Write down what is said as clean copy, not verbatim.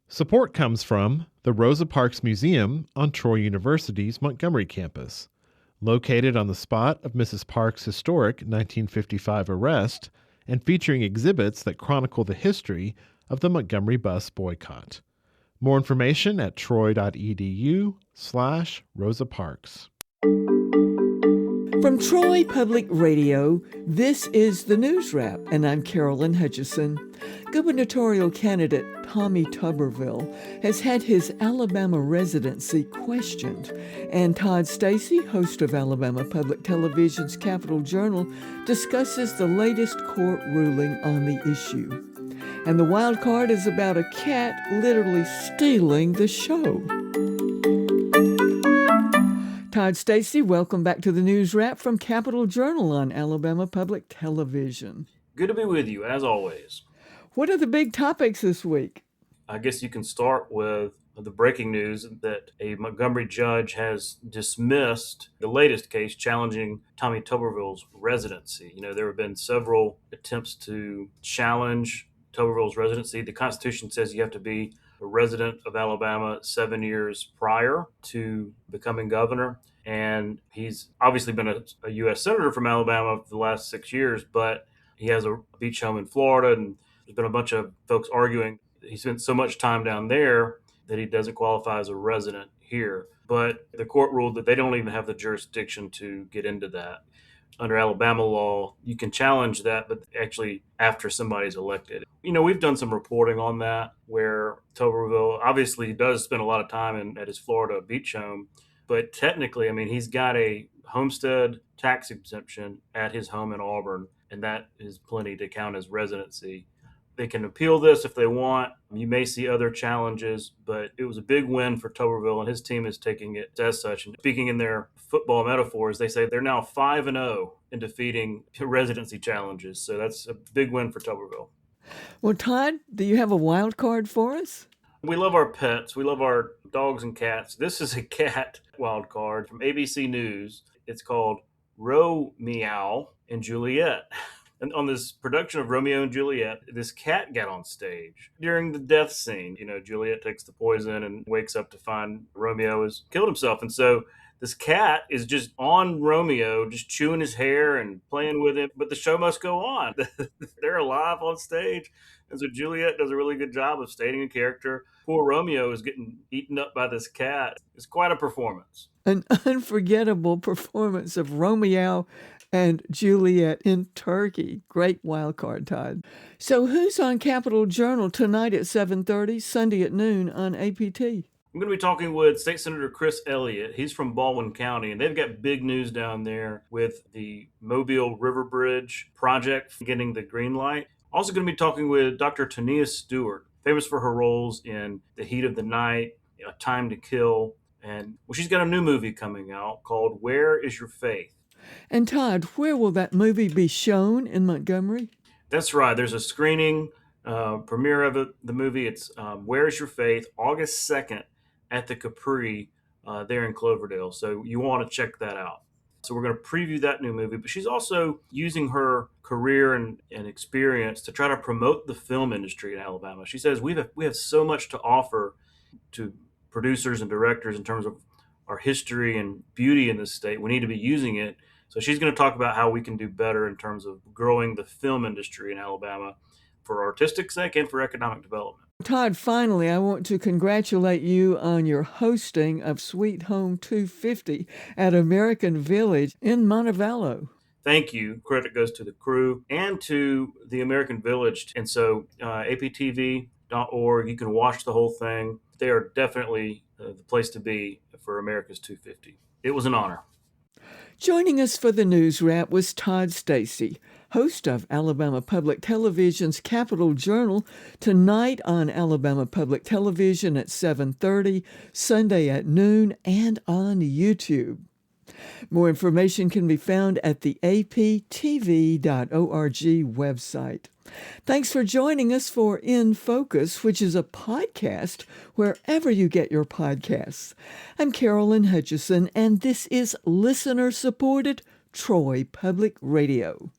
Support comes from the Rosa Parks Museum on Troy University's Montgomery campus. Located on the spot of Mrs. Parks' historic 1955 arrest and featuring exhibits that chronicle the history of the Montgomery bus boycott. More information at troy.edu/Rosa Parks. From Troy Public Radio, this is the Newswrap, and I'm Carolyn Hutchison. Gubernatorial candidate Tommy Tuberville has had his Alabama residency questioned, and Todd Stacy, host of Alabama Public Television's Capitol Journal, discusses the latest court ruling on the issue. And the Wildcard is about a cat literally stealing the show. Todd Stacy, welcome back to the Newswrap from Capitol Journal on Alabama Public Television. Good to be with you, as always. What are the big topics this week? I guess you can start with the breaking news that a Montgomery judge has dismissed the latest case challenging Tommy Tuberville's residency. You know, there have been several attempts to challenge Tuberville's residency. The Constitution says you have to be a resident of Alabama 7 years prior to becoming governor. And he's obviously been a U.S. Senator from Alabama for the last 6 years, but he has a beach home in Florida, and there's been a bunch of folks arguing he spent so much time down there that he doesn't qualify as a resident here. But the court ruled that they don't even have the jurisdiction to get into that. Under Alabama law, you can challenge that, but actually after somebody's elected. You know, we've done some reporting on that where Tuberville obviously does spend a lot of time at his Florida beach home, but technically, I mean, he's got a homestead tax exemption at his home in Auburn, and that is plenty to count as residency. They can appeal this if they want. You may see other challenges, but it was a big win for Tuberville, and his team is taking it as such. And speaking in their football metaphors, they say they're now 5-0 in defeating residency challenges. So that's a big win for Tuberville. Well, Todd, do you have a wild card for us? We love our pets. We love our dogs and cats. This is a cat wild card from ABC News. It's called Romeo and Juliet. And on this production of Romeo and Juliet, this cat got on stage during the death scene. You know, Juliet takes the poison and wakes up to find Romeo has killed himself. And so this cat is just on Romeo, just chewing his hair and playing with him. But the show must go on. They're alive on stage. And so Juliet does a really good job of stating a character. Poor Romeo is getting eaten up by this cat. It's quite a performance. An unforgettable performance of Romeo and Juliet in Turkey. Great wild card, Todd. So who's on Capitol Journal tonight at 7:30, Sunday at noon on APT? I'm going to be talking with State Senator Chris Elliott. He's from Baldwin County, and they've got big news down there with the Mobile River Bridge project getting the green light. Also going to be talking with Dr. Tania Stewart, famous for her roles in The Heat of the Night, A Time to Kill, and she's got a new movie coming out called Where Is Your Faith? And Todd, where will that movie be shown in Montgomery? That's right. There's a screening premiere of the movie. It's Where Is Your Faith? August 2nd at the Capri there in Cloverdale. So you want to check that out. So we're going to preview that new movie. But she's also using her career and experience to try to promote the film industry in Alabama. She says we have so much to offer to producers and directors in terms of our history and beauty in this state. We need to be using it. So she's going to talk about how we can do better in terms of growing the film industry in Alabama for artistic sake and for economic development. Todd, finally, I want to congratulate you on your hosting of Sweet Home 250 at American Village in Montevallo. Thank you. Credit goes to the crew and to the American Village. And so aptv.org, you can watch the whole thing. They are definitely the place to be for America's 250. It was an honor. Joining us for the News Wrap was Todd Stacy, host of Alabama Public Television's Capitol Journal, tonight on Alabama Public Television at 7:30, Sunday at noon, and on YouTube. More information can be found at the aptv.org website. Thanks for joining us for In Focus, which is a podcast wherever you get your podcasts. I'm Carolyn Hutchison, and this is listener-supported Troy Public Radio.